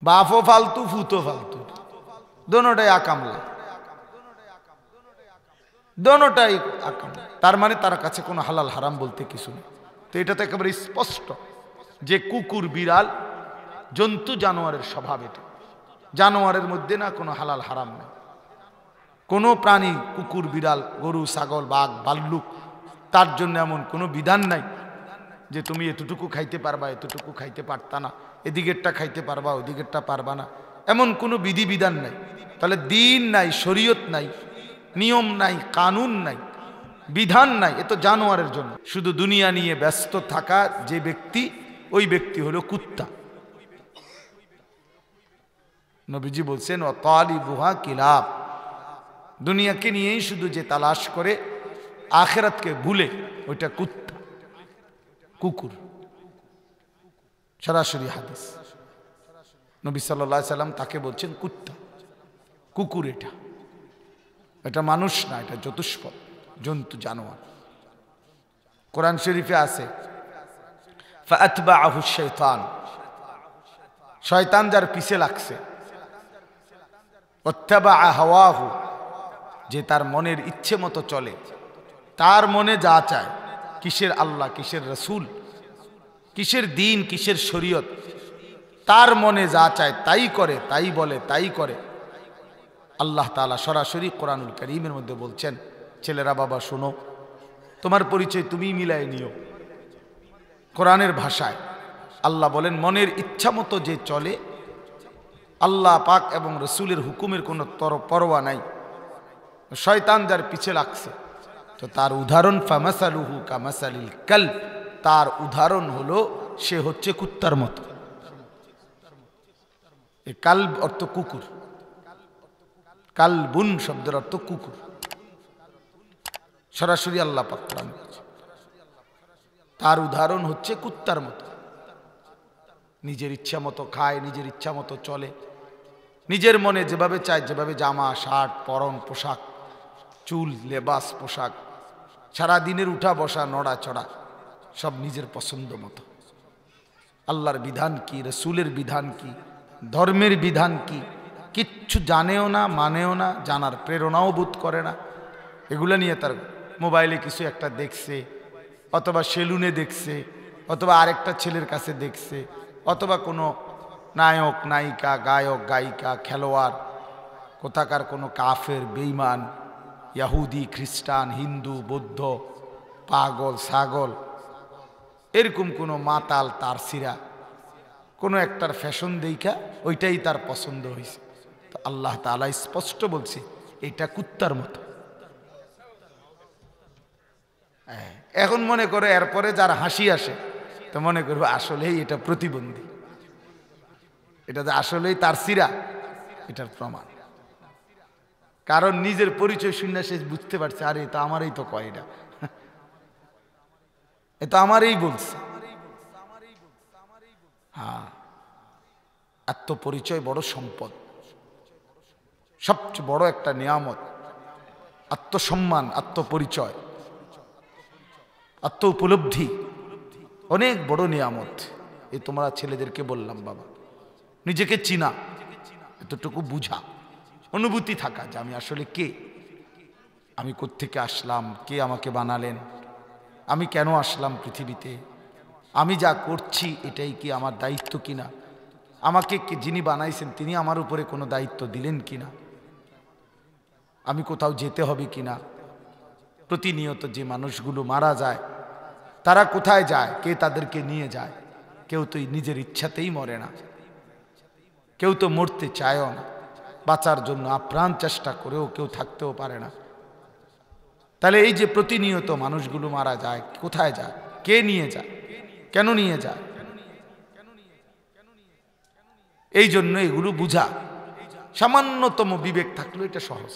বাপও ফালতু ফুতো ফালতু, দোনোটাই আকামলা, দোনোটাই আকামলা। তার মানে তার কাছে কোনো হালাল হারাম বলতে কিছু নেই। তো এটা তো একেবারে স্পষ্ট যে কুকুর বিড়াল জন্তু জানোয়ারের স্বভাব। এটা জানোয়ারের মধ্যে না কোনো হালাল হারাম নেই। কোনো প্রাণী, কুকুর বিড়াল গরু ছাগল বাঘ ভাল্লুক, তার জন্য এমন কোনো বিধান নাই যে তুমি এতটুকু খাইতে পারবা এতটুকু খাইতে পারতা না, এদিকেরটা খাইতে পারবা ওদিকেরটা পারবা না, এমন কোনো বিধিবিধান নাই। তাহলে দিন নাই, শরীয়ত নাই, নিয়ম নাই, কানুন নাই, বিধান নাই, এ তো জানোয়ারের জন্য। শুধু দুনিয়া নিয়ে ব্যস্ত থাকা যে ব্যক্তি, ওই ব্যক্তি হলো কুত্তা। নবীজি বলছেন অতালিবুহা কিলাব, দুনিয়াকে নিয়েই শুধু যে তালাশ করে আখিরাতকে ভুলে, ওইটা কুত্তা, কুকুর। সরাসরি হাদিস, নবী সাল্লাল্লাহু আলাইহি সাল্লাম তাকে বলছেন কুত্তা, কুকুর। এটা মানুষ না, এটা চতুষ্পদ জন্তু জানোয়ার। কোরআন শরীফে আছে ফাআতবাআহু শাইতান, শয়তান যার পিছে লাগছে, ওয়াত্তাবাআ হাওয়াহু, যে তার মনের ইচ্ছে মতো চলে, তার মনে যা চায়, কিসের আল্লাহ কিসের রসুল কিসের দিন কিসের শরীয়ত, তার মনে যা চায় তাই করে, তাই বলে, তাই করে। আল্লাহ তাআলা সরাসরি কোরআনুল কারীমের মধ্যে বলছেন, ছেলেরা বাবা শোনো, তোমার পরিচয় তুমি মিলাই নিও। কোরআনের ভাষায় আল্লাহ বলেন, মনের ইচ্ছা মতো যে চলে, আল্লাহ পাক এবং রসুলের হুকুমের কোনো পরোয়া নাই, শয়তান যার পিছে লাগছে, তো তার উদাহরণ ফামাসালুহু কামাসালিল কালব, তার উদাহরণ হলো সে হচ্ছে কুত্তার মতো। এই কালব অর্থ কুকুর, কালবুন শব্দের অর্থ কুকুর। সরাসরি আল্লাহ পাক কোরআন বলেছে, তার উদাহরণ হচ্ছে কুত্তার মতো। নিজের ইচ্ছা মতো খায়, নিজের ইচ্ছা মতো চলে, নিজের মনে যেভাবে চায়, যেভাবে জামা শার্ট পরন পোশাক, চুল লেবাস পোশাক, সারাদিনের উঠা বসা নড়াচড়া সব নিজের পছন্দ মতো। আল্লাহর বিধান কি, রসুলের বিধান কি, ধর্মের বিধান কি, কিচ্ছু জানেও না, মানেও না, জানার প্রেরণাও বোধ করে না। এগুলো নিয়ে তার মোবাইলে কিছু একটা দেখছে, অথবা সেলুনে দেখছে, অথবা আরেকটা ছেলের কাছে দেখছে, অথবা কোনো নায়ক নায়িকা গায়ক গায়িকা খেলোয়াড়, কোথাকার কোনো কাফের বেঈমান ইহুদি খ্রিস্টান হিন্দু বৌদ্ধ পাগল ছাগল, এরকম কোনো মাতাল তার সিরা কোনো একটার ফ্যাশন দেখা ওইটাই তার পছন্দ হয়েছে। তো আল্লাহ তাআলা স্পষ্ট বলছে এটা কুত্তার মতো। এখন মনে করে এরপরে যার হাসি আসে, তো মনে করবো আসলেই এটা প্রতিবন্ধী, এটা যে আসলেই তার সিরা, এটার প্রমাণ। কারণ নিজের পরিচয় শুনে সে বুঝতে পারছে, আরে এটা আমারই তো কয়, এটা আমারই বলছে। হ্যাঁ, আত্মপরিচয় বড় সম্পদ, সবচেয়ে বড় একটা নিয়ামত। আত্মসম্মান, আত্মপরিচয়, আত্ম উপলব্ধি অনেক বড় নিয়ামত। এই তোমরা ছেলেদেরকে বললাম, বাবা নিজেকে চিনা, এতটুকু বুঝা, অনুভূতি থাকা যে আমি আসলে কে, আমি কোত্থেকে আসলাম, কে আমাকে বানালেন, আমি কেন আসলাম পৃথিবীতে, আমি যা করছি এটাই কি আমার দায়িত্ব কিনা, আমাকে যিনি বানাইছেন তিনি আমার উপরে কোনো দায়িত্ব দিলেন কিনা, আমি কোথাও যেতে হবে কিনা। প্রতিনিয়ত যে মানুষগুলো মারা যায়, তারা কোথায় যায়, কে তাদেরকে নিয়ে যায়? কেউ তো নিজের ইচ্ছাতেই মরে না, কেউ তো মরতে চায়ও না, বাঁচার জন্য আপ্রাণ চেষ্টা করেও কেউ থাকতেও পারে না। তাহলে এই যে প্রতিনিয়ত মানুষগুলো মারা যায়, কোথায় যায়, কে নিয়ে যায়, কেন নিয়ে যায়? এই জন্য এগুলো বুঝা, সামান্যতম বিবেক থাকলে এটা সহজ,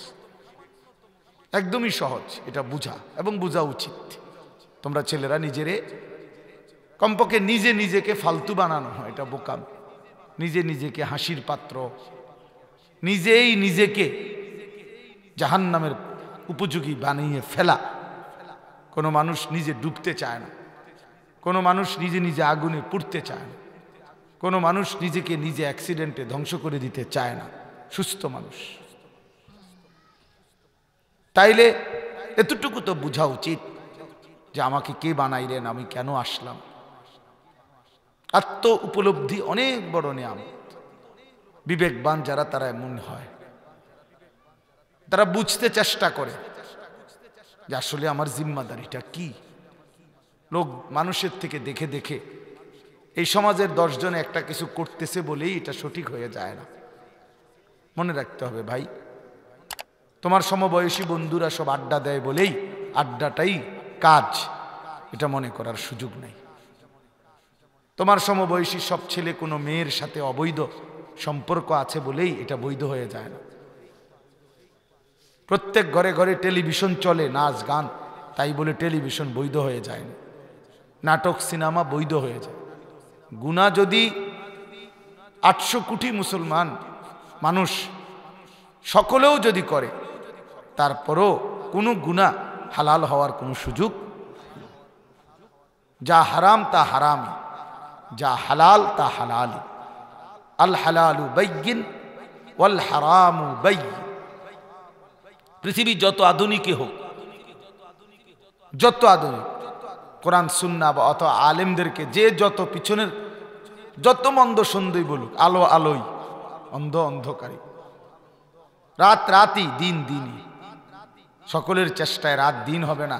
একদমই সহজ এটা বুঝা, এবং বুঝা উচিত। তোমরা ছেলেরা নিজেরে কমপক্ষে নিজে নিজেকে ফালতু বানানো হয়, এটা বোকাম। নিজে নিজেকে হাসির পাত্র, নিজেই নিজেকে জাহান্নামের উপযোগী বানিয়ে ফেলা। কোনো মানুষ নিজে ডুবতে চায় না, কোনো মানুষ নিজে নিজে আগুনে পুড়তে চায় না। কোনো মানুষ নিজেকে নিজে অ্যাক্সিডেন্টে ধ্বংস করে দিতে চায় না, সুস্থ মানুষ। তাইলে এতটুকু তো বোঝা উচিত যে আমাকে কে বানাইলেন, আমি কেন আসলাম। আত্ম উপলব্ধি অনেক বড় নিয়ামত। বিবেকবান যারা তারা এমন হয়, তারা বুঝতে চেষ্টা করে যে আসলে আমার জিম্মাদারিটা কি। লোক মানুষের থেকে দেখে দেখে এই সমাজের 10 জনে একটা কিছু করতেছে বলেই এটা সঠিক হয়ে যায় না। মনে রাখতে হবে ভাই, তোমার সমবয়সী বন্ধুরা সব আড্ডা দেয় বলেই আড্ডাটাই কাজ, এটা মনে করার সুযোগ নাই। তোমার সমবয়সী সব ছেলে কোনো মেয়ের সাথে অবৈধ সম্পর্ক আছে বলেই এটা বৈধ হয়ে যায় না। প্রত্যেক ঘরে ঘরে টেলিভিশন চলে, নাচ গান, তাই বলে টেলিভিশন বৈধ হয়ে যায় না। নাটক সিনেমা বৈধ হয়ে যায়। গুনাহ যদি 800 কোটি মুসলমান মানুষ সকলেও যদি করে, তারপরও কোনো গুনাহ হালাল হওয়ার কোনো সুযোগ। যা হারাম তা হারামি, যা হালাল তা হালালি। আল হালালু বাইয়িন ওয়াল হারামু বাইয়িন। পৃথিবী যত আধুনিকই হোক, যত আধুনিক, কোরআন সুন্নাহ বা অত আলেমদেরকে যে যত পিছনের যত মন্দ সন্দেই বলুক, আলো আলোই, অন্ধ অন্ধকারী, রাত রাতই, দিন দিনই। সকলের চেষ্টায় রাত দিন হবে না,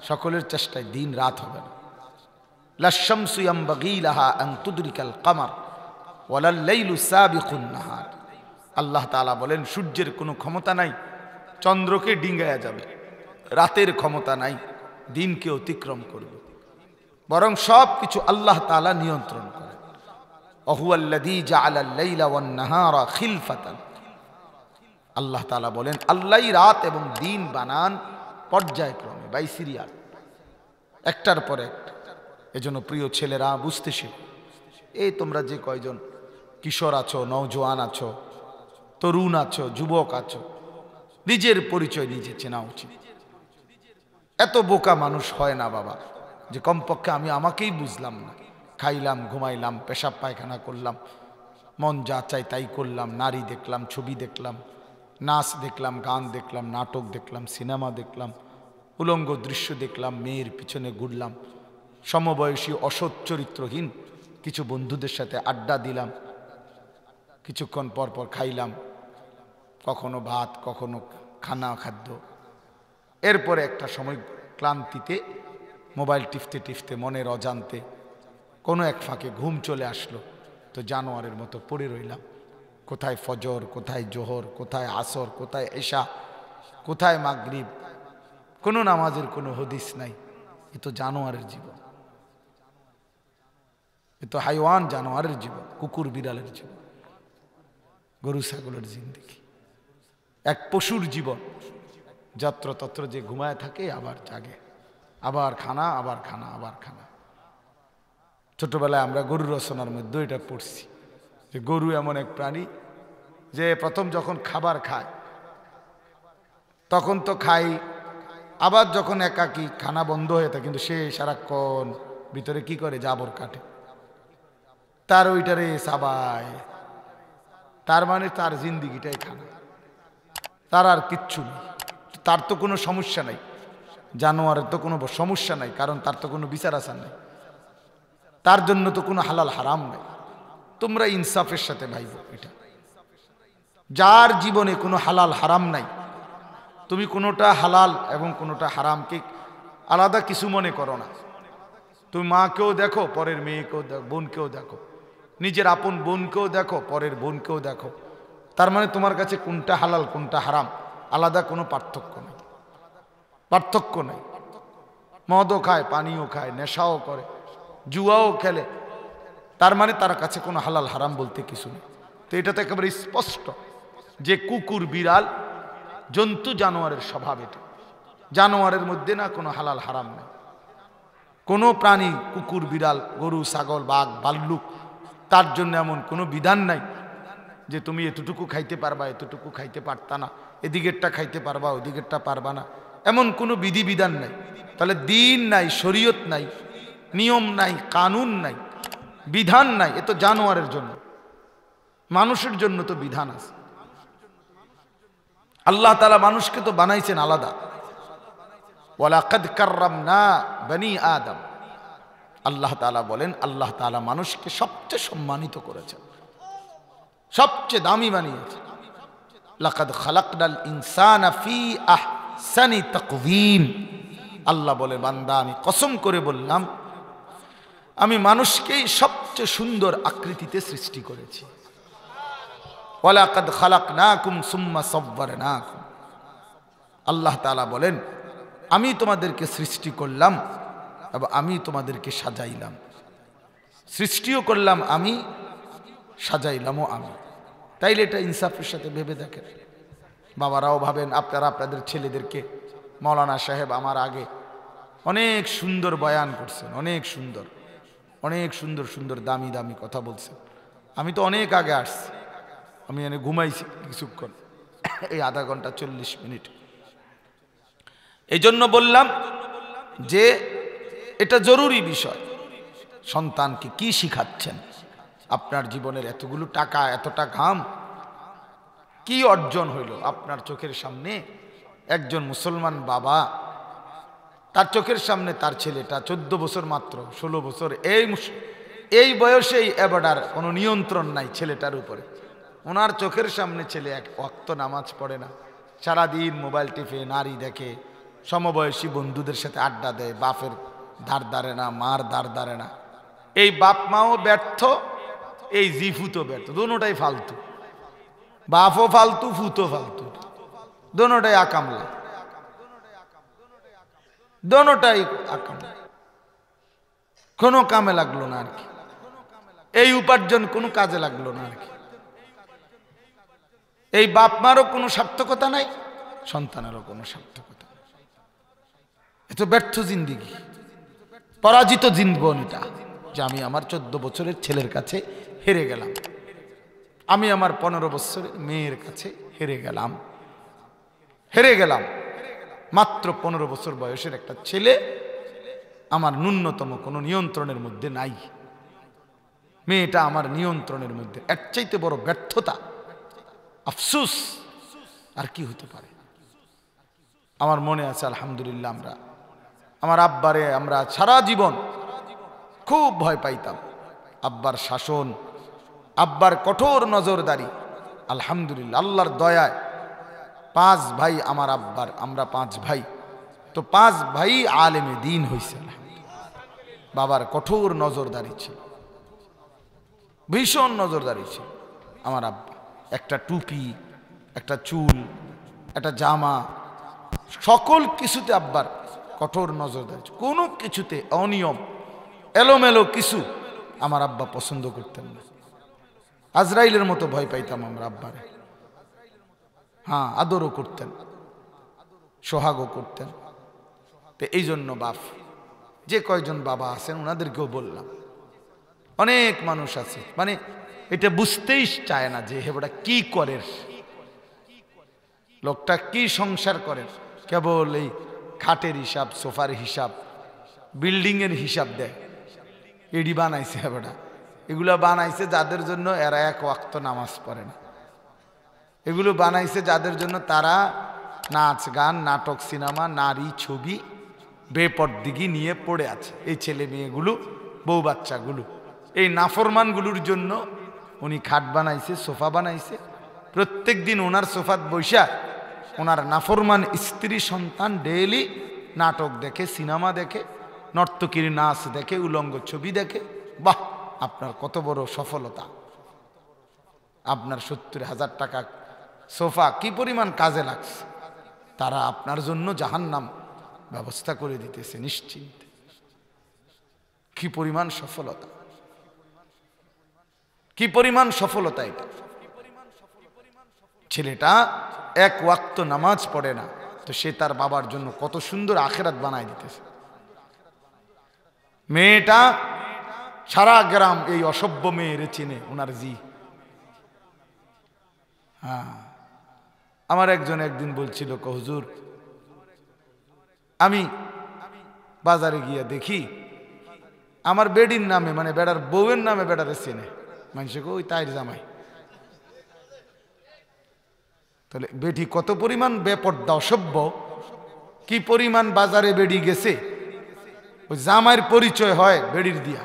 সকলের চেষ্টায় দিন রাত হবে না। লাশ-শামসু ইয়ামবাগী লাহা আন তুদরিকাল কামার ওয়ালাল লাইলু সাবিকুন নাহার। আল্লাহ তাআলা বলেন, সূর্যের কোনো ক্ষমতা নাই চন্দ্রকে ডিঙ্গায়া যাবে, রাতের ক্ষমতা নাই দিনকে অতিক্রম করবে, বরং সব কিছু আল্লাহ তাআলা নিয়ন্ত্রণ করেন। ওয়াহুয়াল্লাযী জাআলাল লাইলা ওয়ান নাহারা খিলফাতান। আল্লাহ তাআলা বলেন, আল্লাহই রাত এবং দিন বানান পর্যায়ক্রমে, বাই সিরিয়াল, একটার পর একটা। এজন্য প্রিয় ছেলেরা বুঝতে শিখো। এই তোমরা যে কয়জন কিশোর আছো, নওজোয়ান আছো, তরুণ আছো, যুবক আছো, নিজের পরিচয় নিজে চেনা উচিত। এত বোকা মানুষ হয় না বাবা, যে কমপক্ষে আমি আমাকেই বুঝলাম না, খাইলাম, ঘুমাইলাম, পেশাব পায়খানা করলাম, মন যা চাই তাই করলাম, নারী দেখলাম, ছবি দেখলাম, নাচ দেখলাম, গান দেখলাম, নাটক দেখলাম, সিনেমা দেখলাম, উলঙ্গ দৃশ্য দেখলাম, মেয়ের পিছনে ঘুরলাম, সমবয়সী অসৎ চরিত্রহীন কিছু বন্ধুদের সাথে আড্ডা দিলাম, কিছুক্ষণ পর পর খাইলাম, কখনো ভাত, কখনো খাদ্য। এরপরে একটা সময় ক্লান্তিতে মোবাইল টিপতে টিপতে মনের অজান্তে কোনো এক ফাঁকে ঘুম চলে আসলো, তো জানোয়ারের মতো পড়ে রইলাম। কোথায় ফজর, কোথায় জোহর, কোথায় আসর, কোথায় এশা, কোথায় মাগরিব, কোনো নামাজের কোনো হদিস নাই। এ তো জানোয়ারের জীবন, এ তো হাইওয়ান জানোয়ারের জীবন, কুকুর বিড়ালের জীবন, গরু ছাগলের জিন্দেগি। এক পশুর জীবন, যত্রতত্র যে ঘুমায় থাকে আবার জাগে, আবার খানা, আবার খানা, আবার খানা। ছোটবেলায় আমরা গরু রচনার মধ্যে এটা পড়ছি যে গরু এমন এক প্রাণী যে প্রথম যখন খাবার খায় তখন তো খাই, আবার যখন একাকী খানা বন্ধ হয়ে থাকে, কিন্তু সে সারাক্ষণ ভিতরে কি করে, জাবর কাটে, তার ওইটারে সাবায়। তার মানে তার জিন্দিগিটাই খানা, তার আর কিচ্ছু নেই, তার তো কোনো সমস্যা নাই। জানোয়ারের তো কোনো সমস্যা নাই, কারণ তার তো কোনো বিচার আচার নাই, তার জন্য তো কোনো হালাল হারাম নাই। তোমরা ইনসাফের সাথে ভাইবো, এটা যার জীবনে কোনো হালাল হারাম নাই, তুমি কোনোটা হালাল এবং কোনোটা হারামকে আলাদা কিছু মনে করো না। তুমি মাকেও দেখো, পরের মেয়েকেও দেখো, বোনকেও দেখো, নিজের আপন বোনকেও দেখো, পরের বোনকেও দেখো। তার মানে তোমার কাছে কোনটা হালাল কোনটা হারাম আলাদা কোনো পার্থক্য নেই, পার্থক্য নেই। মদও খায়, পানিও খায়, নেশাও করে, জুয়াও খেলে, তার মানে তার কাছে কোনো হালাল হারাম বলতে কিছু নেই। তো এটা তো একেবারে স্পষ্ট যে কুকুর বিড়াল জন্তু জানোয়ারের স্বভাব। এটা জানোয়ারের মধ্যে না কোনো হালাল হারাম নেই। কোনো প্রাণী, কুকুর বিড়াল, গরু ছাগল, বাঘ ভাল্লুক, তার জন্য এমন কোনো বিধান নাই যে তুমি এতটুকু খাইতে পারবা, এতটুকু খাইতে পারতা না, এদিকেরটা খাইতে পারবা, ওদিকেরটা পারবা না, এমন কোনো বিধিবিধান নাই। তাহলে দিন নাই, শরীয়ত নাই, নিয়ম নাই, কানুন নাই, বিধান নাই, এ তো জানোয়ারের জন্য। মানুষের জন্য তো বিধান আছে। আল্লাহ তাআলা মানুষকে তো বানাইছেন আলাদা। ওয়ালাকাদ কাররামনা বনি আদম, আল্লাহ তাআলা বলেন আল্লাহ তাআলা মানুষকে সবচেয়ে সম্মানিত করেছেন, সবচেয়ে দামি বানিয়েছেন। লাকাদ খালাকনাল ইনসানা ফি আহসানি তাকওয়িম, আল্লাহ বলে বান্দা আমি কসম করে বললাম আমি মানুষকেই সবচেয়ে সুন্দর আকৃতিতে সৃষ্টি করেছি। ওয়ালাকাদ খালাকনাকুম সুম্মা সাওয়ারনাকুম, আল্লাহ তাআলা বলেন আমি তোমাদেরকে সৃষ্টি করলাম এবং আমি তোমাদেরকে সাজাইলাম। সৃষ্টিও করলাম আমি, সাজাইলামও আমি। তাইলে এটা ইনসাফের সাথে ভেবে দেখেন। বাবারাও ভাবেন, আপনারা আপনাদের ছেলেদেরকে, মাওলানা সাহেব আমার আগে অনেক সুন্দর বয়ান করছেন, অনেক সুন্দর অনেক সুন্দর সুন্দর দামি দামি কথা বলছেন। আমি তো অনেক আগে আসছি, আমি এনে ঘুমাইছি কিছুক্ষণ, এই আধা ঘন্টা 40 মিনিট। এই জন্য বললাম যে এটা জরুরি বিষয়। সন্তানকে কি শিখাচ্ছেন? আপনার জীবনের এতগুলো টাকা, এতটা ঘাম, কি অর্জন হইল? আপনার চোখের সামনে একজন মুসলমান বাবা, তার চোখের সামনে তার ছেলেটা 14 বছর মাত্র, 16 বছর, এই বয়সেই এবাডার কোনো নিয়ন্ত্রণ নাই ছেলেটার উপরে। ওনার চোখের সামনে ছেলে এক ওয়াক্ত নামাজ পড়ে না, সারাদিন মোবাইল টিপে, নারী দেখে, সমবয়সী বন্ধুদের সাথে আড্ডা দেয়, বাপের ধার ধারে না, মার ধার ধারে না। এই বাপ মাও ব্যর্থ, এই জিফুতো ব্যর্থ, দোনোটাই ফালতু। বাপও ফালতু, ফুতো ফালতু, দোনোটাই আকামলা, দোনোটাই আকামলা, কোনো কামে লাগলো না আর কি। এই উপার্জন কোনো কাজে লাগলো না আর কি। এই বাপ মারও কোনো সার্থকতা নাই, সন্তানেরও কোনো সার্থকতা নাই। এত ব্যর্থ জিন্দিগি, পরাজিত জীবন এটা, যে আমি আমার 14 বছরের ছেলের কাছে হেরে গেলাম, আমি আমার 15 বছরের মেয়ের কাছে হেরে গেলাম। মাত্র 15 বছর বয়সের একটা ছেলে আমার ন্যূনতম কোনো নিয়ন্ত্রণের মধ্যে নাই, মেয়েটা আমার নিয়ন্ত্রণের মধ্যে। এর চাইতে বড় ব্যর্থতা, আফসোস আর কি হতে পারে? আমার মনে আছে আলহামদুলিল্লাহ, আমার আব্বারে আমরা সারা জীবন খুব ভয় পাইতাম। আব্বার শাসন, আব্বার কঠোর নজরদারি, আলহামদুলিল্লাহ আল্লাহর দয়ায় 5 ভাই আমার আব্বার, আমরা 5 ভাই, তো 5 ভাই আলেমে দ্বীন হইছে। বাবার কঠোর নজরদারি ছিল, ভীষণ নজরদারি ছিল আমার আব্বা। একটা টুপি, একটা চুল, একটা জামা, সকল কিছুতে আব্বার কঠোর নজরদারি। কোনো কিছুতে অনিয়ম, এলোমেলো কিছু আমার আব্বা পছন্দ করতেন না। আজরাইলের মতো ভয় পাইতাম আমরা আব্বারে। হ্যাঁ, আদরও করতেন, সোহাগও করতেন। তো এই জন্য বাপ, যে কয়জন বাবা আছেন ওনাদেরকেও বললাম, অনেক মানুষ আছে মানে এটা বুঝতেই চায় না যে হেবটা কি করে, লোকটা কি সংসার করে, কেবল এই খাটের হিসাব, সোফার হিসাব, বিল্ডিংয়ের হিসাব দেয়। এডি বানাইছে হেবটা, এগুলো বানাইছে যাদের জন্য এরা 1 ওয়াক্ত নামাজ পড়ে না। এগুলো বানাইছে যাদের জন্য তারা নাচ গান, নাটক, সিনেমা, নারী, ছবি বেপরদিগি নিয়ে পড়ে আছে। এই ছেলে মেয়েগুলো, বউ বাচ্চাগুলো, এই নাফরমানগুলোর জন্য উনি খাট বানাইছে, সোফা বানাইছে। প্রত্যেক দিন ওনার সোফাত বৈশা ওনার নাফরমান স্ত্রী সন্তান ডেইলি নাটক দেখে, সিনেমা দেখে, নর্তকীর নাচ দেখে, উলঙ্গ ছবি দেখে। বাহ, আপনার কত বড় সফলতা! আপনার 70,000 টাকা সোফা কি পরিমাণ কাজে লাগছে, তারা আপনার জন্য জাহান্নাম ব্যবস্থা করে দিতেছে নিশ্চিন্তে। কি পরিমাণ সফলতা, কি পরিমাণ সফলতা! এটা ছেলেটা 1 ওয়াক্ত নামাজ পড়ে না, তো সে তার বাবার জন্য কত সুন্দর আখিরাত বানায় দিতেছে। মেয়েটা সারা গ্রাম এই অসভ্য মেয়েরে চিনে ওনার জি। হ্যাঁ, আমার একজন একদিন বলছিল, হুজুর আমি বাজারে গিয়ে দেখি আমার বেডির নামে মানে বেড়ার বউয়ের নামে বেড়ারে চেনে মানুষকে ওই তাই জামাই। তাহলে বেটি কত পরিমাণ বেপর্দা অসভ্য, কি পরিমাণ বাজারে বেড়ি গেছে। ওই জামাইয়ের পরিচয় হয় বেড়ির দিয়া,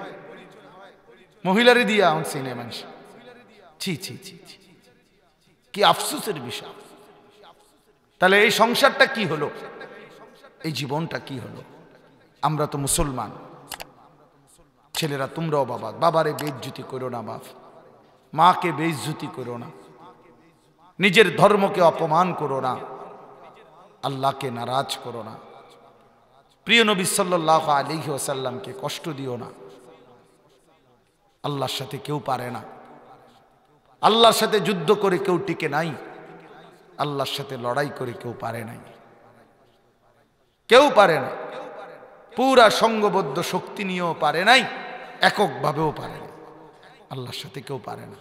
মহিলারে দিয়া চেনে মানুষ। ছি ছি ছি ছি, কি আফসোসের বিষয়। তাহলে এই সংসারটা কি হলো, এই জীবনটা কি হলো। আমরা তো মুসলমান ছেলেরা, তোমরাও বাবা, বাবারে বেইজ্জতি করো না, বাপ মাকে বেইজ্জতি করো না, নিজের ধর্মকে অপমান করো না, আল্লাহকে নারাজ করো না, প্রিয় নবী সাল্লাল্লাহু আলাইহি ওয়াসাল্লামকে কষ্ট দিও না। আল্লাহর সাথে কেউ পারে না, আল্লাহর সাথে যুদ্ধ করে কেউ টিকে নাই, আল্লাহর সাথে লড়াই করে কেউ পারে নাই, কেউ পারে না। পুরা সংঘবদ্ধ শক্তি নিয়েও পারে নাই, এককভাবেও পারে না, আল্লাহর সাথে কেউ পারে না।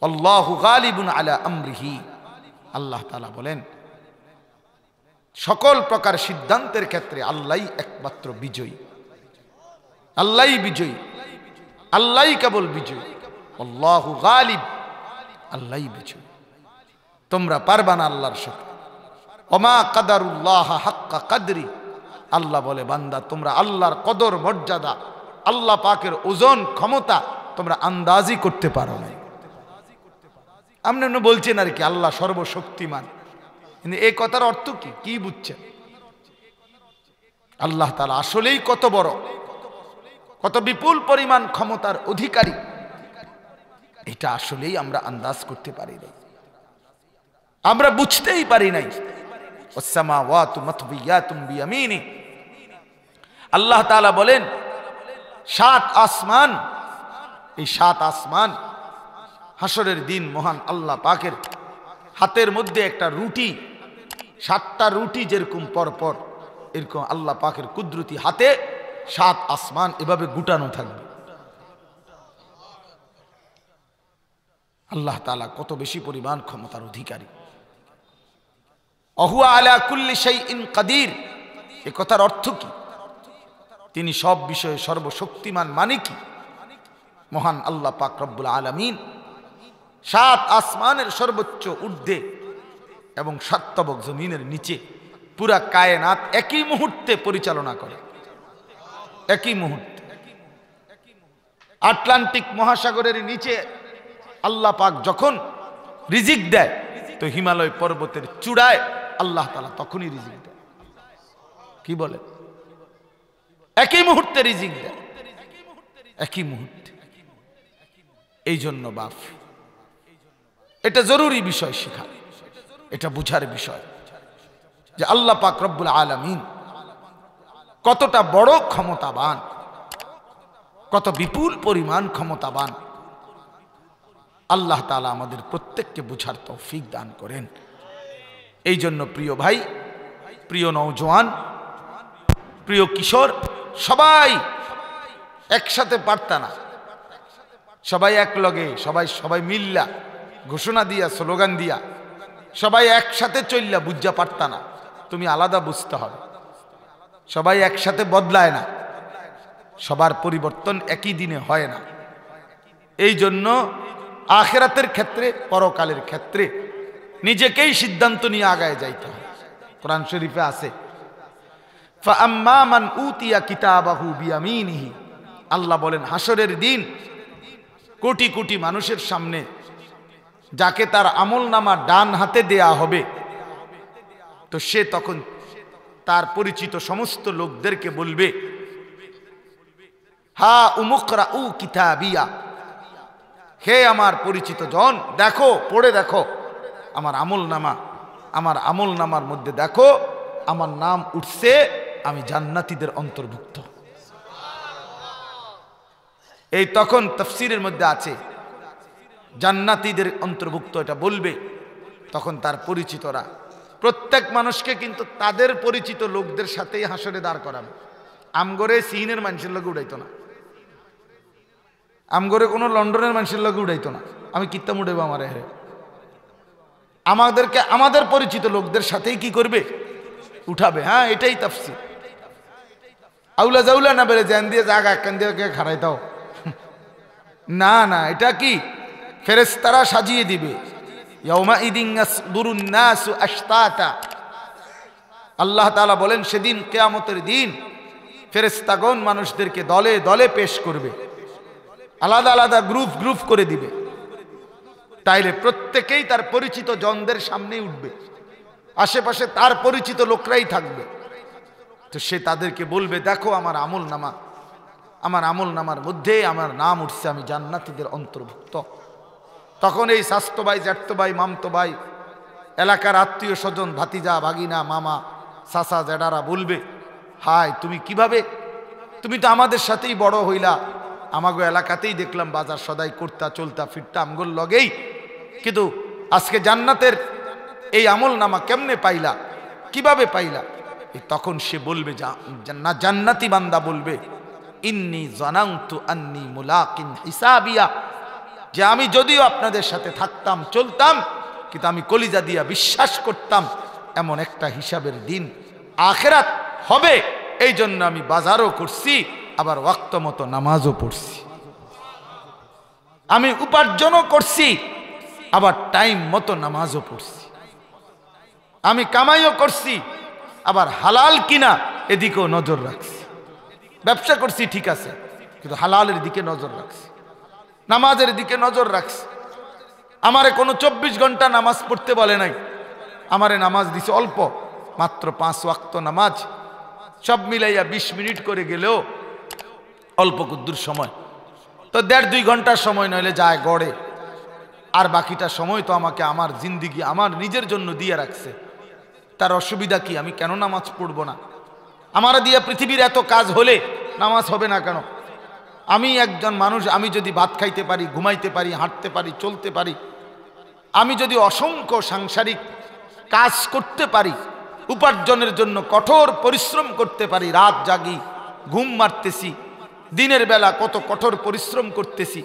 আল্লাহু গালিবুন আলা আমরিহি, আল্লাহ তাআলা বলেন সকল প্রকার সিদ্ধান্তের ক্ষেত্রে আল্লাহই একমাত্র বিজয়ী, আল্লাহই বিজয়ী, আল্লাহই কেবল বিজয়ী। আল্লাহু গালিব, আল্লাহই বিজয়ী। তোমরা পারবা না আল্লাহর সাথে। ওমা কাদারুল্লাহ হাক্কা কাদরি, আল্লাহ বলে বান্দা তোমরা আল্লাহর কদর মর্যাদা, আল্লাহ পাকের ওজন ক্ষমতা তোমরা আন্দাজই করতে পারো না। আপনি বলছেন আর কি আল্লাহ সর্বশক্তিমান, কিন্তু এই কথার অর্থ কি, কি বুঝছেন? আল্লাহ তাআলা আসলেই কত বড়, কত বিপুল পরিমাণ ক্ষমতার অধিকারী, এটা আসলেই আমরা আন্দাজ করতে পারি নাই, আমরা বুঝতেই পারি নাই। ওয়াসসামাওয়াতু মাতবিয়াতুম বিয়ামিনি, আল্লাহ তাআলা বলেন 7 আসমান, এই 7 আসমান হাসরের দিন মহান আল্লাহ পাকের হাতের মধ্যে একটা রুটি, 7টা রুটি যেরকম পরপর, এরকম আল্লাহ পাকের কুদরতি হাতে 7 আসমান এভাবে গুটানো থাকবে। আল্লাহ তাআলা কত বেশি পরিমাণ ক্ষমতার অধিকারী। অহুয়া আলা কুল্লি শাইইন কাদির, এই কথার অর্থ কি? তিনি সব বিষয়ে সর্বশক্তিমান, মানে কি? মহান আল্লাহ পাক রব্বুল আলামিন 7 আসমানের সর্বোচ্চ ঊর্ধ্বে এবং 7 তবক জমিনের নিচে পুরা কায়নাত একই মুহূর্তে পরিচালনা করে, একই মুহূর্তে। আটলান্টিক মহাসাগরের নিচে আল্লাহ পাক যখন রিজিক দেয়, তো হিমালয় পর্বতের চূড়ায় আল্লাহ তাআলা তখনই রিজিক দেয়। কি বলে? একই মুহূর্তে রিজিক দেয়, একই মুহূর্তে। এই জন্য বাপ, এটা জরুরি বিষয় শিখা, এটা বুঝার বিষয় যে আল্লাহ পাক রব্বুল আলামিন কতটা বড় ক্ষমতাবান, কত বিপুল পরিমাণ ক্ষমতাবান। আল্লাহ তাআলা আমাদের প্রত্যেককে বুঝার তৌফিক দান করেন। এই জন্য প্রিয় ভাই, প্রিয় নওজোয়ান, প্রিয় কিশোর, সবাই একসাথে পারতা না, সবাই এক লগে, সবাই মিল্লা ঘোষণা দিয়া, স্লোগান দিয়া, সবাই একসাথে চললা বুঝা পারতা না। তুমি আলাদা বুঝতে হবে। সবাই একসাথে বদলায় না, সবার পরিবর্তন একই দিনে হয় না। এই জন্য আখিরাতের ক্ষেত্রে, পরকালের ক্ষেত্রে নিজেকেই সিদ্ধান্ত নিয়ে আগায় যাইতে হয়। কোরআন শরীফে আছে, ফাআম্মা মান উতিয়া কিতাবাহু বিয়ামিনিহি, আল্লাহ বলেন হাসরের দিন কোটি কোটি মানুষের সামনে যাকে তার আমলনামা ডান হাতে দেয়া হবে, তো সে তখন তার পরিচিত সমস্ত লোকদেরকে বলবে, হা উমুকরাউ কিতাবিয়া, হে আমার পরিচিত জন, দেখো, পড়ে দেখো আমার আমলনামা, আমার আমলনামার মধ্যে দেখো আমার নাম উঠছে, আমি জান্নাতীদের অন্তর্ভুক্ত। এই তখন তাফসীরের মধ্যে আছে জান্নাতীদের অন্তর্ভুক্ত, এটা বলবে। তখন তার পরিচিতরা, প্রত্যেক মানুষকে কিন্তু তাদের পরিচিত লোকদের সাথেই হাসরে দাঁড় করাবে। আমগরে চীনের মানুষের লোক উড়াইতো না, আমগরে কোনো লন্ডনের মানুষের লোক উড়াইতো না। আমি কিত্তাম উড়াইবো আমার, আমাদেরকে আমাদের পরিচিত লোকদের সাথেই কি করবে? উঠাবে। হ্যাঁ, এটাই তাফসীর। আউলা জাউলা না বেড়ে জ্যান দিয়ে জাগা একখান দিয়ে খাড়াই দাও, না না, এটা কি ফেরেশতারা সাজিয়ে দিবে। ইয়াউমাইদিন ইয়াসদুরুন নাসু আশতাতা, আল্লাহ তাআলা বলেন সেদিন কিয়ামতের দিন ফেরেশতাগণ মানুষদেরকে দলে দলে পেশ করবে, আলাদা আলাদা গ্রুপ গ্রুপ করে দিবে। তাইলে প্রত্যেকেই তার পরিচিত জনদের সামনে উঠবে, আশেপাশে তার পরিচিত লোকরাই থাকবে। তো সে তাদেরকে বলবে, দেখো আমার আমল নামা, আমার আমল নামার মধ্যে আমার নাম উঠছে, আমি জান্নাতীদের অন্তর্ভুক্ত। তখন এই স্বাস্থ্য ভাই, জ্যাঠতো ভাই, মামতো ভাই, এলাকার আত্মীয় স্বজন, ভাতিজা ভাগিনা, মামা চাচা জেডারা বলবে, হায় তুমি কিভাবে, তুমি তো আমাদের সাথেই বড় হইলা, আমাগো এলাকাতেই দেখলাম বাজার সদাই করতা, চলতা ফিরতা আমগোর লগেই, কিন্তু আজকে জান্নাতের এই আমল নামা কেমনে পাইলা, কিভাবে পাইলা? তখন সে বলবে, না জান্নাতি বান্দা বলবে, ইন্নী জানানতু আন্নী মুলাকিন হিসাবিয়া, যে আমি যদিও আপনাদের সাথে থাকতাম চলতাম, কিন্তু আমি কলিজা দিয়া বিশ্বাস করতাম এমন একটা হিসাবের দিন আখিরাত হবে, এই জন্য আমি বাজারও করছি, আবার ওয়াক্ত মতো নামাজও পড়ছি, আমি উপার্জনও করছি, আবার টাইম মতো নামাজও পড়ছি, আমি কামাইও করছি, আবার হালাল কিনা এদিকেও নজর রাখছি, ব্যবসা করছি ঠিক আছে, কিন্তু হালালের দিকে নজর রাখছি, নামাজের দিকে নজর রাখছি। আমারে কোনো 24 ঘন্টা নামাজ পড়তে বলে নাই, আমারে নামাজ দিছে অল্প, মাত্র 5 ওয়াক্ত নামাজ, সব মিলাইয়া 20 মিনিট করে গেলেও অল্প কুদ্দুর সময়, তো 1.5-2 ঘন্টার সময় নইলে যায় গড়ে, আর বাকিটা সময় তো আমাকে আমার জিন্দিগি আমার নিজের জন্য দিয়ে রাখছে, তার অসুবিধা কি? আমি কেন নামাজ পড়বো না? আমার দিয়ে পৃথিবীর এত কাজ হলে নামাজ হবে না কেন? আমি একজন মানুষ, আমি যদি ভাত খাইতে পারি, ঘুমাইতে পারি, হাঁটতে পারি, চলতে পারি, আমি যদি অসংখ্য সাংসারিক কাজ করতে পারি, উপার্জনের জন্য কঠোর পরিশ্রম করতে পারি, রাত জাগি, ঘুম মারতেছি, দিনের বেলা কত কঠোর পরিশ্রম করতেছি,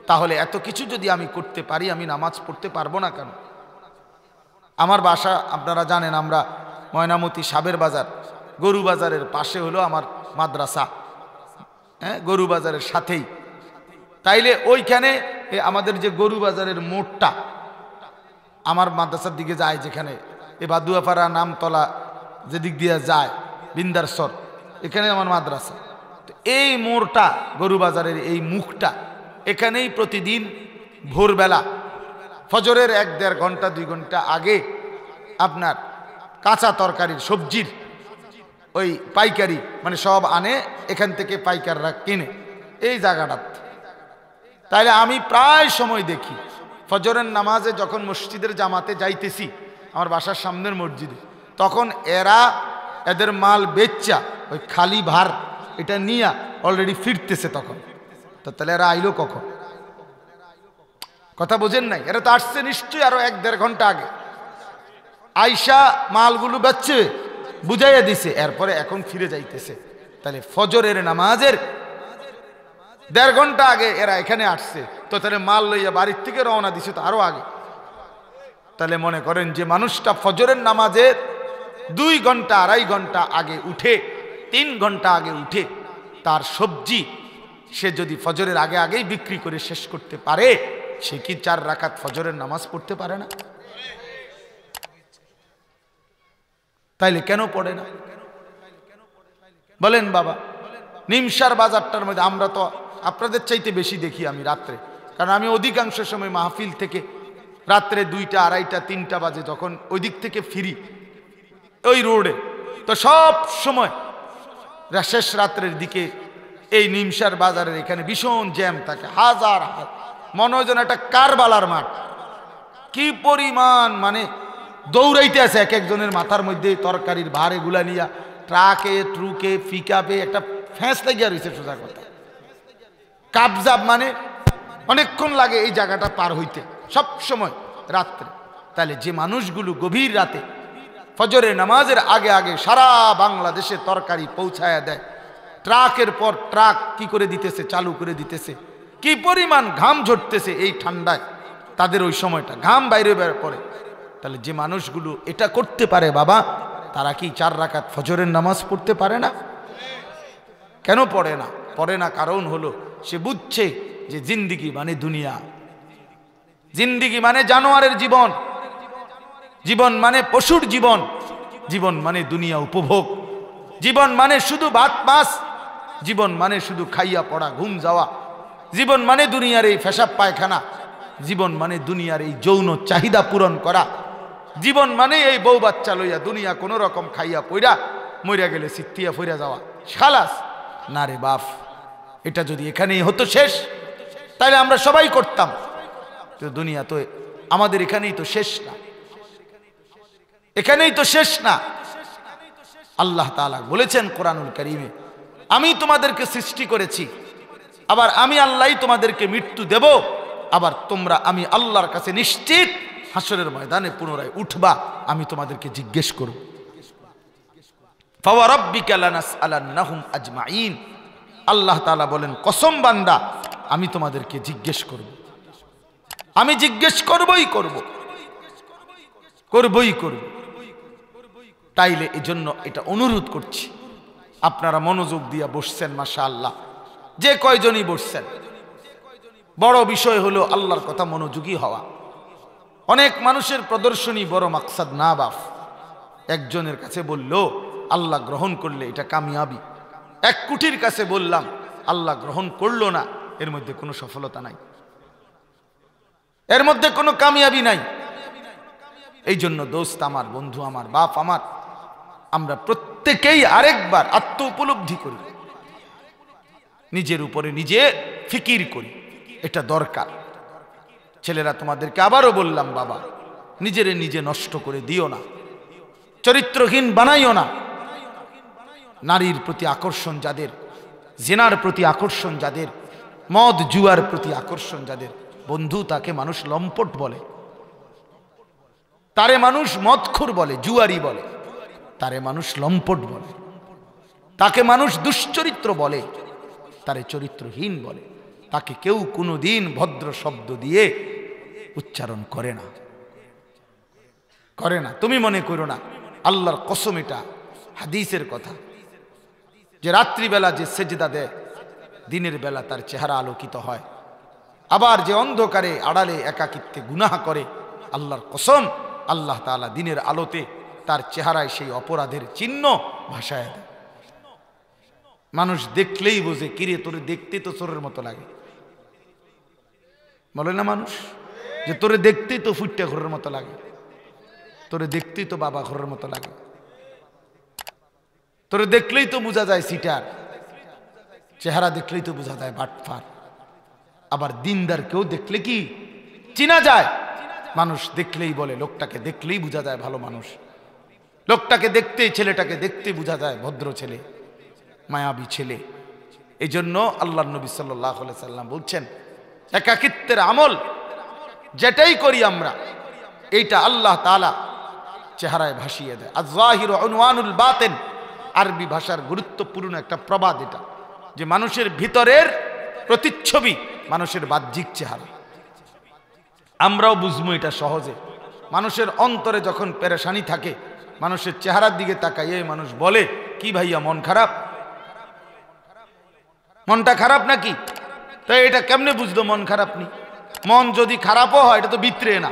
তাহলে এত কিছু যদি আমি করতে পারি, আমি নামাজ পড়তে পারবো না কেন? আমার বাসা আপনারা জানেন, আমরা ময়নামতি সাবের বাজার, গরু বাজারের পাশে হলো আমার মাদ্রাসা, হ্যাঁ, গরু বাজারের সাথেই। তাইলে ওইখানে আমাদের যে গরু বাজারের মোড়টা আমার মাদ্রাসার দিকে যায়, যেখানে এ বাদুয়াপাড়া নামতলা যেদিক দিয়ে যায় বিন্দারসর, এখানে আমার মাদ্রাসা। তো এই মোড়টা, গরু বাজারের এই মুখটা, এখানেই প্রতিদিন ভোরবেলা ফজরের 1-1.5 ঘন্টা 2 ঘন্টা আগে আপনার কাঁচা তরকারির সবজির ওই পাইকারি, মানে সব আনে এখান থেকে, পাইকাররা কিনে এই জায়গাটাতে। তাইলে আমি প্রায় সময় দেখি ফজরের নামাজে যখন মসজিদের জামাতে যাইতেছি, আমার বাসার সামনের মসজিদে, তখন এরা এদের মাল বেচা ওই খালি ভার এটা নিয়ে অলরেডি ফিরতেছে। তখন তো তাহলে এরা আইলো কখন? কথা বোঝেন নাই? এরা তো আসছে নিশ্চয়ই আরো 1-1.5 ঘন্টা আগে, আইসা মালগুলো বেচছে, বুঝাইয়া দিছে, এরপরে এখন ফিরে যাইতেছে। তাহলে ফজরের নামাজের 1.5 ঘন্টা আগে এরা এখানে আসছে, তো তাহলে মাল লইয়া বাড়ির থেকে রওনা দিছে তো আরো আগে। তাহলে মনে করেন যে মানুষটা ফজরের নামাজের 2 ঘন্টা 2.5 ঘন্টা আগে উঠে, 3 ঘন্টা আগে উঠে তার সবজি সে যদি ফজরের আগে আগেই বিক্রি করে শেষ করতে পারে, সে কি 4 রাকাত ফজরের নামাজ পড়তে পারে না? তাইলে কেন পড়ে না বলেন বাবা? নিমসার বাজারটার মধ্যে আমরা তো আপনাদের চাইতে বেশি দেখি আমি রাত্রে, কারণ আমি অধিকাংশ সময় মাহফিল থেকে রাত্রে 2টা 2:30টা 3টা বাজে যখন ওই দিক থেকে ফিরি ওই রোডে, তো সব সময় শেষ রাত্রের দিকে এই নিমসার বাজারের এখানে ভীষণ জ্যাম থাকে, হাজার মনে হয় যেন একটা কারবালার মাঠ, কি পরিমাণ মানে দৌড়াইতে আছে এক একজনের মাথার মধ্যে তরকারির ভার এগুলা নিয়া, ট্রাকে ট্রুকে পিকআপে একটা ফ্যাঁস লাগিয়া রয়েছে। সোজা কথা, কাবজাব মানে অনেকক্ষণ লাগে এই জায়গাটা পার হইতে সব সময় রাত্রে। তাহলে যে মানুষগুলো গভীর রাতে ফজরের নামাজের আগে আগে সারা বাংলাদেশে তরকারি পৌঁছায়া দেয়, ট্রাকের পর ট্রাক কি করে দিতেছে, চালু করে দিতেছে, কি পরিমাণ ঘাম ঝরতেছে এই ঠান্ডায়, তাদের ওই সময়টা ঘাম বাইরে বের পড়ে। তাহলে যে মানুষগুলো এটা করতে পারে বাবা, তারা কি 4 রাকাত ফজরের নামাজ পড়তে পারে না? কেন পড়ে না? পড়ে না কারণ হলো সে বুঝছে যে জিন্দিগি মানে দুনিয়া, জিন্দিগি মানে জানোয়ারের জীবন, জীবন মানে পশুর জীবন, জীবন মানে দুনিয়া উপভোগ, জীবন মানে শুধু ভাত মাছ, জীবন মানে শুধু খাইয়া পড়া ঘুম যাওয়া, জীবন মানে দুনিয়ার এই পেশাব পায়খানা, জীবন মানে দুনিয়ার এই যৌন চাহিদা পূরণ করা, জীবন মানে এই বউ বাচ্চা লইয়া দুনিয়া কোনো রকম খাইয়া পইরা মইরা গেলে সিত্তিয়া ফইরা যাওয়া, খালাস। না রে বাপ, এটা যদি এখানেই হতো শেষ তাহলে আমরা সবাই করতাম। তো দুনিয়া তো আমাদের এখানেই তো শেষ না, এখানেই তো শেষ না। আল্লাহ তাআলা বলেছেন কোরআনুল কারীমে, আমি তোমাদেরকে সৃষ্টি করেছি, আবার আমি আল্লাহই তোমাদেরকে মৃত্যু দেব, আবার তোমরা আমি আল্লাহর কাছে নিশ্চিত হাসরের ময়দানে পুনরায় উঠবা, আমি তোমাদেরকে জিজ্ঞেস করব। ফাওয়ারাব্বিকা লানাসআলান্নাহুম আজমাইন, আল্লাহ তাআলা বলেন কসম বান্দা আমি তোমাদেরকে জিজ্ঞেস করব, আমি জিজ্ঞেস করবই করব, করবই করব। তাইলে এজন্য এটা অনুরোধ করছি, আপনারা মনোযোগ দিয়া বসছেন মাশাআল্লাহ, যে কয়জনই বসছেন। বড় বিষয় হলো আল্লাহর কথা মনোযোগী হওয়া। অনেক মানুষের প্রদর্শনী বড় মাকসাদ না বাপ। একজনের কাছে বলল আল্লাহ গ্রহণ করলে এটা কামিয়াবি, 1 কোটির কাছে বললাম আল্লাহ গ্রহণ করলো না, এর মধ্যে কোনো সফলতা নাই, এর মধ্যে কোনো কামিয়াবি নাই। এই জন্য দোস্ত আমার, বন্ধু আমার, বাপ আমার, আমরা প্রত্যেকেই আরেকবার আত্ম উপলব্ধি করি, নিজের উপরে নিজে ফিকির করি, এটা দরকার। ছেলেরা তোমাদেরকে আবারও বললাম, বাবা নিজেরে নিজে নষ্ট করে দিও না, চরিত্রহীন বানাইও না। নারীর প্রতি আকর্ষণ যাদের, জিনার প্রতি আকর্ষণ যাদের, মদ জুয়ার প্রতি আকর্ষণ যাদের, বন্ধু তাকে মানুষ লম্পট বলে, তারে মানুষ মদখোর বলে, জুয়ারি বলে, তারে মানুষ লম্পট বলে, তাকে মানুষ দুশ্চরিত্র বলে, তারে চরিত্রহীন বলে, তাকে কেউ কোনোদিন ভদ্র শব্দ দিয়ে উচ্চারণ করে না, করে না। তুমি মনে করো না, আল্লাহর কসম এটা হাদিসের কথা, যে রাত্রিবেলা যে সেজদা দেয় দিনের বেলা তার চেহারা আলোকিত হয়, আবার যে অন্ধকারে আড়ালে একাকিত্বে গুনাহ করে, আল্লাহর কসম আল্লাহ তাআলা দিনের আলোতে তার চেহারায় সেই অপরাধের চিহ্ন ভাসায় দেয়। মানুষ দেখলেই বোঝে, কিরে তোরে দেখতে তো চোরের মতো লাগে, বলে না মানুষ, যে তোরে দেখতেই তো ফুটটা ঘরের মতো লাগে, তোরে দেখতেই তো বাবা ঘরের মতো লাগে, তোরে দেখলেই তো বোঝা যায় সিটার, চেহারা দেখলেই তো বোঝা যায় বাটফার। আবার দিনদার কেউ দেখলে কি চিনা যায়, মানুষ দেখলেই বলে, লোকটাকে দেখলেই বোঝা যায় ভালো মানুষ, লোকটাকে দেখতেই, ছেলেটাকে দেখতেই বোঝা যায় ভদ্র ছেলে, মায়াবী ছেলে। এই জন্য আল্লাহর নবী সাল্লাল্লাহু আলাইহি সাল্লাম বলছেন, একাকিত্বের আমল যেটাই করি আমরা, এইটা আল্লাহ তাআলা চেহারায় ভাসিয়ে দেয়। আয-যাহিরু উনওয়ানুল বাতিন, আরবি ভাষার গুরুত্বপূর্ণ একটা প্রবাদ এটা, যে মানুষের ভিতরের প্রতিচ্ছবি মানুষের বাহ্যিক চেহারা। আমরাও বুঝবো এটা সহজে। মানুষের অন্তরে যখন পেরেশানি থাকে, মানুষের চেহারার দিকে তাকাইয়ে মানুষ বলে, কি ভাইয়া মন খারাপ, মনটা খারাপ নাকি? তো এটা কেমনে বুঝলো মন খারাপ নি? মন যদি খারাপও হয় এটা তো ভিতরে না,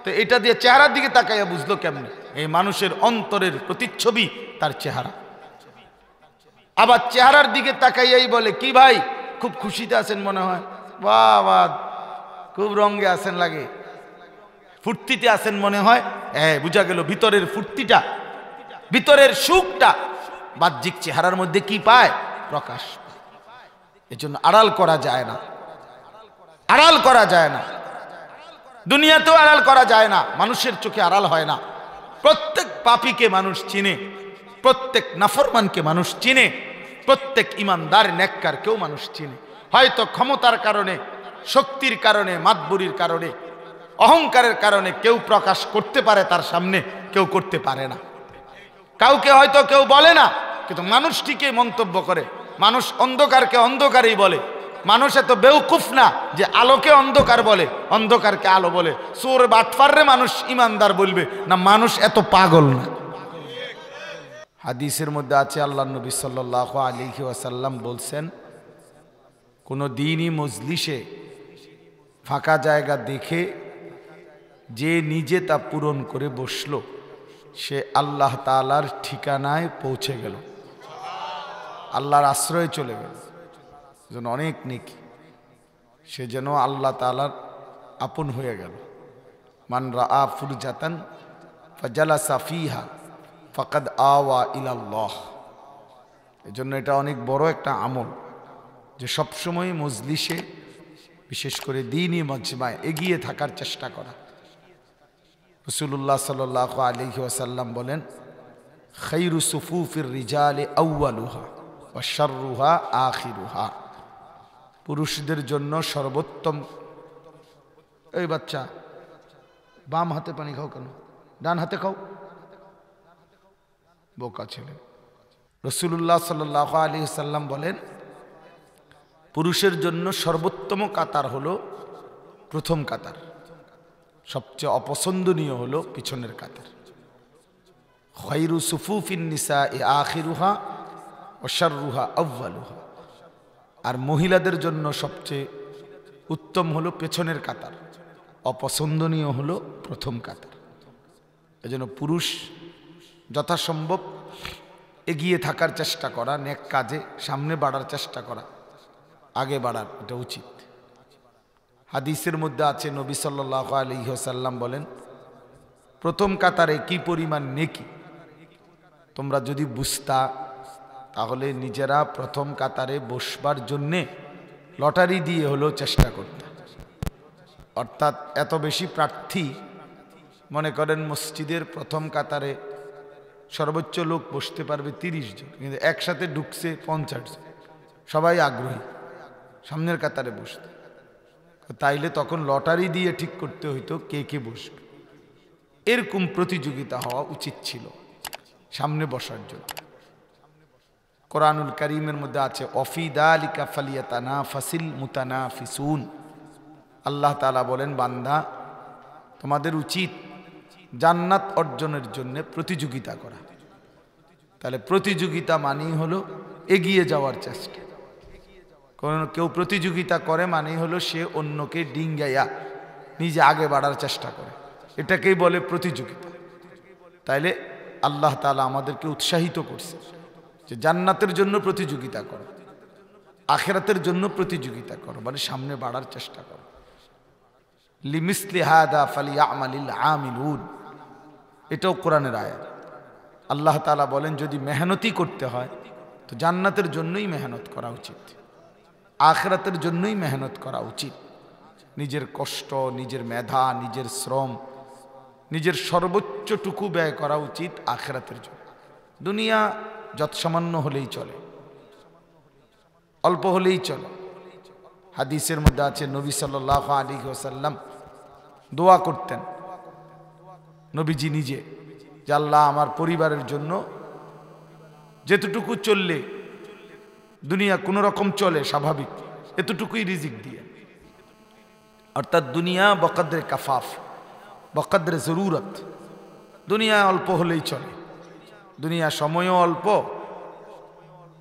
তো এটা দিয়ে চেহারার দিকে তাকাইয়া বুঝলো কেমনে? এই মানুষের অন্তরের প্রতিচ্ছবি তার চেহারা। আবার চেহারার দিকে তাকাইয়াই বলে, কি ভাই খুব খুশিতে আছেন মনে হয়, বাহ বাহ খুব রঙে আছেন লাগে, ফুর্তিতে আছেন মনে হয়, বুঝা গেল ভিতরের ফুর্তিটা, ভিতরের সুখটা বাহ্যিক চেহারার মধ্যে কি পায়? প্রকাশ। এজন্য আড়াল করা যায় না, আড়াল করা যায় না, দুনিয়াতেও আড়াল করা যায় না, মানুষের চোখে আড়াল হয় না। প্রত্যেক পাপীকে মানুষ চিনে, প্রত্যেক নাফরমানকে মানুষ চিনে, প্রত্যেক ইমানদার নেককার কেউ মানুষ চিনে। হয়তো ক্ষমতার কারণে, শক্তির কারণে, মাতবুরির কারণে, অহংকারের কারণে কেউ প্রকাশ করতে পারে তার সামনে, কেউ করতে পারে না। কাউকে হয়তো কেউ বলে না, কিন্তু মানুষ ঠিকই মন্তব্য করে। মানুষ অন্ধকারকে অন্ধকারই বলে। মানুষ এত বেউকুফ না যে আলোকে অন্ধকার বলে, অন্ধকারকে আলো বলে। চোর বাটফাররে মানুষ ইমানদার বলবে না, মানুষ এত পাগল না। হাদিসের মধ্যে আছে আল্লাহ নবী সাল্লাল্লাহু আলাইহি ওয়াসাল্লাম বলছেন, কোনো দিনই মজলিসে ফাঁকা জায়গা দেখে যে নিজে তা পূরণ করে বসলো, সে আল্লাহ তাআলার ঠিকানায় পৌঁছে গেল, আল্লাহর আশ্রয়ে চলে গেল, যেন অনেক নেকি, সে যেন আল্লাহ তাআলার আপন হয়ে গেল। মান রাআ ফুরজাতান ফাজালাসা ফিহা ফাকাদ আওয়া ইলাল্লাহ। এজন্য এটা অনেক বড় একটা আমল, যে সবসময় মজলিসে, বিশেষ করে দ্বীনি মজমায় এগিয়ে থাকার চেষ্টা করা। রাসূলুল্লাহ সাল্লাল্লাহু আলাইহি ওয়াসাল্লাম বলেন, খায়রু সুফুফির রিজালি আউয়ালুহা ওয়া শাররুহা আখিরুহা। পুরুষদের জন্য সর্বোত্তম, এই বাচ্চা বাম হাতে পানি খাও কেন, ডান হাতে খাও, বোকা ছেলে। রাসূলুল্লাহ সাল্লাল্লাহু আলাইহি ওয়াসাল্লাম বলেন, পুরুষের জন্য সর্বোত্তম কাতার হলো প্রথম কাতার, সবচেয়ে অপছন্দনীয় হলো পিছনের কাতার। খায়রু সুফুফিন নিসাই আখিরুহা ওয়া শাররুহা আউয়ালুহা। আর মহিলাদের জন্য সবচেয়ে উত্তম হলো পেছনের কাতার, অপছন্দনীয় হলো প্রথম কাতার। এজন্য পুরুষ যথাসম্ভব এগিয়ে থাকার চেষ্টা করা, নেক কাজে সামনে বাড়ার চেষ্টা করা, আগে বাড়ার, এটা উচিত। হাদিসের মধ্যে আছে নবী সাল্লাল্লাহু আলাইহি ওয়াসাল্লাম বলেন, প্রথম কাতারে কি পরিমাণ নেকি তোমরা যদি বুঝতা, তাহলে নিজেরা প্রথম কাতারে বসবার জন্যে লটারি দিয়ে হলেও চেষ্টা করতে। অর্থাৎ এত বেশি প্রার্থী, মনে করেন মসজিদের প্রথম কাতারে সর্বোচ্চ লোক বসতে পারবে 30 জন, কিন্তু একসাথে ঢুকছে 50 জন, সবাই আগ্রহী সামনের কাতারে বসতে। তাইলে তখন লটারি দিয়ে ঠিক করতে হইতো কে কে বসবে। এরকম প্রতিযোগিতা হওয়া উচিত ছিল সামনে বসার জন্য। কোরআনুল কারীমের মধ্যে আছে, অফি যালিকা ফালিয়াতানাফাসিল মুতানাফিসুন। আল্লাহ তাআলা বলেন, বান্দা তোমাদের উচিত জান্নাত অর্জনের জন্য প্রতিযোগিতা করা। তাহলে প্রতিযোগিতা মানেই হলো এগিয়ে যাওয়ার চেষ্টা। কেউ প্রতিযোগিতা করে মানেই হলো সে অন্যকে ডিঙ্গাইয়া নিজে আগে বাড়ার চেষ্টা করে, এটাকেই বলে প্রতিযোগিতা। তাইলে আল্লাহ তাআলা আমাদেরকে উৎসাহিত করছে যে জান্নাতের জন্য প্রতিযোগিতা করো, আখিরাতের জন্য প্রতিযোগিতা করো, মানে সামনে বাড়ার চেষ্টা করো। লিমিসলি হাদা ফালিয়ামালিল আমিলুন, এটাও কোরআনের আয়াত। আল্লাহ তাআলা বলেন, যদি মেহনতি করতে হয় তো জান্নাতের জন্যই মেহনত করা উচিত, আখিরাতের জন্যই মেহনত করা উচিত। নিজের কষ্ট, নিজের মেধা, নিজের শ্রম, নিজের সর্বোচ্চটুকু ব্যয় করা উচিত আখিরাতের জন্য। দুনিয়া যত সামান্য হলেই চলে, অল্প হলেই চলে। হাদিসের মধ্যে আছে, নবী সাল্লাল্লাহু আলাইহি ওয়াসাল্লাম দোয়া করতেন, নবীজি নিজে, যে আল্লাহ আমার পরিবারের জন্য যেতটুকু চললে দুনিয়া কোনো রকম চলে স্বাভাবিক, এতটুকুই রিজিক দিয়ে। অর্থাৎ দুনিয়া বকদরে কাফাফ, বকদরে জরুরত। দুনিয়া অল্প হলেই চলে, দুনিয়া সময়ও অল্প,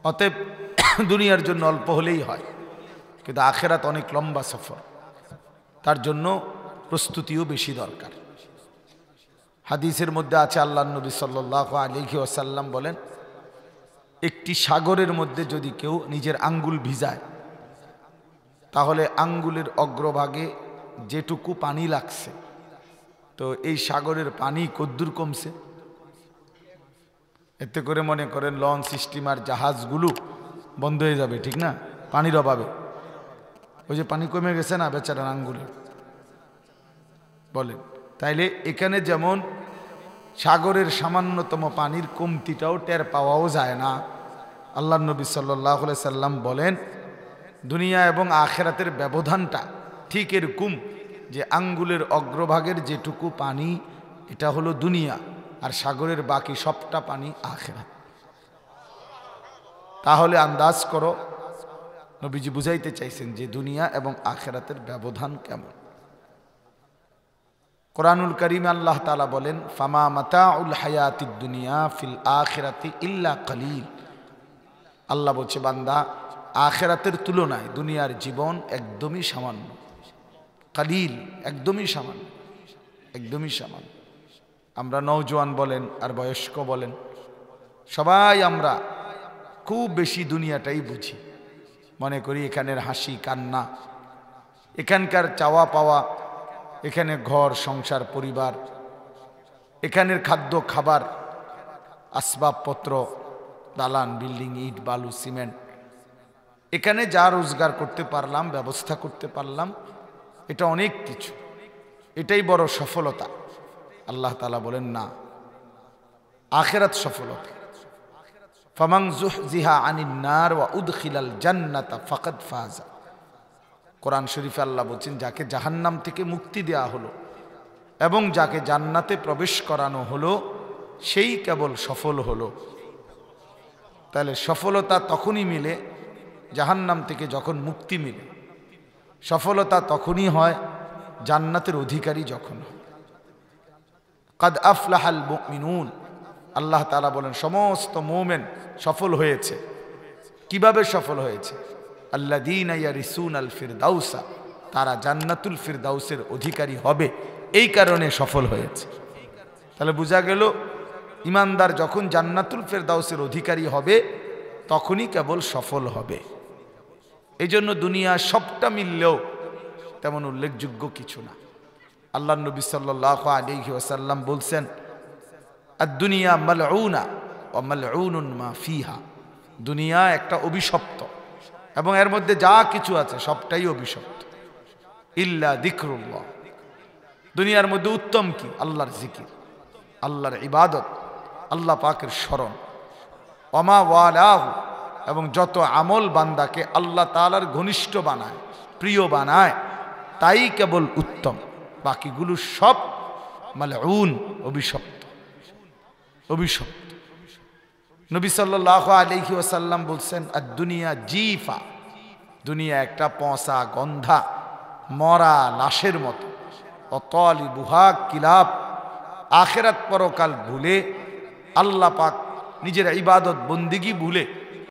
অতএব দুনিয়ার জন্য অল্প হলেই হয়। কিন্তু আখিরাত অনেক লম্বা সফর, তার জন্য প্রস্তুতিও বেশি দরকার। হাদিসের মধ্যে আছে, আল্লাহ নবী সাল্লাল্লাহু আলাইহি ওয়াসাল্লাম বলেন, একটি সাগরের মধ্যে যদি কেউ নিজের আঙ্গুল ভিজায়, তাহলে আঙ্গুলের অগ্রভাগে যেটুকু পানি লাগছে, তো এই সাগরের পানি কদ্দুর কমছে। এতে করে মনে করেন লঞ্চ, স্টিমার, জাহাজগুলো বন্ধ হয়ে যাবে, ঠিক না? পানির অভাবে। ওই যে পানি কমে গেছে না বেচারার আঙ্গুলে, বলেন। তাইলে এখানে যেমন সাগরের সামান্যতম পানির কমতিটাও টের পাওয়াও যায় না, আল্লাহ নবী সাল্লাল্লাহু আলাইহি সাল্লাম বলেন দুনিয়া এবং আখিরাতের ব্যবধানটা ঠিক এরকম, যে আঙ্গুলের অগ্রভাগের যেটুকু পানি এটা হলো দুনিয়া, আর সাগরের বাকি সবটা পানি আখিরাত। তাহলে আন্দাজ করো নবীজি বুঝাইতে চাইছেন যে দুনিয়া এবং আখিরাতের ব্যবধান কেমন। কোরআনুল কারীমে আল্লাহ তাআলা বলেন, ফামা মাতাউল হায়াতিদ দুনিয়া ফিল আখিরাতি ইল্লা কালিল। আল্লাহ বলছে, বান্দা, আখিরাতের তুলনায় দুনিয়ার জীবন একদমই সামান্য, কালিল, একদমই সামান্য, একদমই সামান্য। আমরা নওজোয়ান বলেন আর বয়স্ক বলেন, সবাই আমরা খুব বেশি দুনিয়াটাই বুঝি। মনে করি এখানের হাসি কান্না, এখানকার চাওয়া পাওয়া, এখানে ঘর সংসার পরিবার, এখানের খাদ্য খাবার, আসবাবপত্র, দালান বিল্ডিং, ইট বালু সিমেন্ট, এখানে যা রোজগার করতে পারলাম, ব্যবস্থা করতে পারলাম, এটা অনেক কিছু, এটাই বড় সফলতা। আল্লাহ তাআলা বলেন, না, আখিরাত সফলতা। ফামান যুহজিহা আনিন নার ওয়া উদখিলাল জান্নাতা ফাকাদ ফাজা। কোরআন শরীফে আল্লাহ বলছেন, যাকে জাহান্নাম থেকে মুক্তি দেয়া হলো এবং যাকে জান্নাতে প্রবেশ করানো হলো, সেই কেবল সফল হলো। তাহলে সফলতা তখনই মিলে জাহান্নাম থেকে যখন মুক্তি মিলে। সফলতা তখনই হয় জান্নাতের অধিকারী যখন হয়। কাদ আফলাহাল মুমিনুন, আল্লাহ তাআলা বলেন, সমস্ত মুমিন সফল হয়েছে। কিভাবে সফল হয়েছে? আল্লাযীনা ইয়ারিসুনাল ফিরদাউসা, তারা জান্নাতুল ফিরদাউসের অধিকারী হবে, এই কারণে সফল হয়েছে। তাহলে বোঝা গেল, ইমানদার যখন জান্নাতুল ফিরদাউসের অধিকারী হবে তখনই কেবল সফল হবে। এই জন্য দুনিয়া সবটা মিললেও তেমন উল্লেখযোগ্য কিছু না। আল্লাহ নবী সাল্লাল্লাহু আলাইহি ওয়াসাল্লাম বলছেন, আদ-দুনিয়া মালউনা ওয়া মালউনুন মা ফিহা। দুনিয়া একটা অভিশপ্ত এবং এর মধ্যে যা কিছু আছে সবটাই অভিশপ্ত, ইল্লা যিকরুল্লাহ। দুনিয়ার মধ্যে উত্তম কি? আল্লাহর জিকির, আল্লাহর ইবাদত, আল্লাহ পাকের স্মরণ। ওমা ওয়ালাহু, এবং যত আমল বান্দাকে আল্লাহ তাআলার ঘনিষ্ঠ বানায়, প্রিয় বানায়, তাই কেবল উত্তম। বাকিগুলো সব মালউন, অভিশপ্ত, অভিশপ্ত। নবী সাল্লাল্লাহু আলাইহি ওয়াসাল্লাম বলছেন, আদ-দুনিয়া জিফা। দুনিয়া একটা পচা গন্ধা মরা লাশের মতো। অতালিবুহা কিলাব। আখিরাত পরকাল ভুলে, আল্লাহ পাক নিজের ইবাদত বন্দিগি ভুলে